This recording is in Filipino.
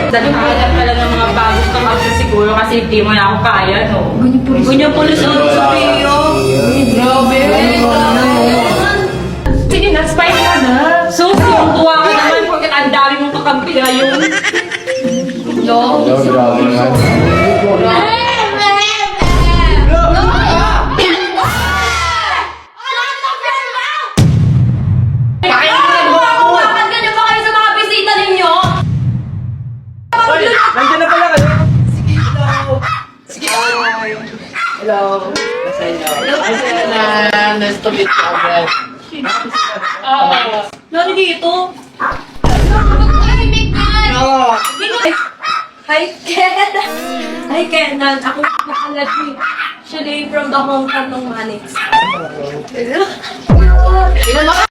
Naghahanap ka lang ng mga bagong kamaksa siguro kasi hindi mo na ako kaya, no? Ganyan pulis ang Sophia. Grabe. Sige na, spy ka na. Sus, yung tuwa ka naman porque ang dami mong kakampi ngayon. No? Grabe naman. Nandiyan na pala kayo. Sige, hello. Sige, hello. Hello, nice to meet you again. Nani dito? Hi, Ken! Hi, Kenan. Ako nakalati. Siya from the hometown ng Manix. Ilan na ka?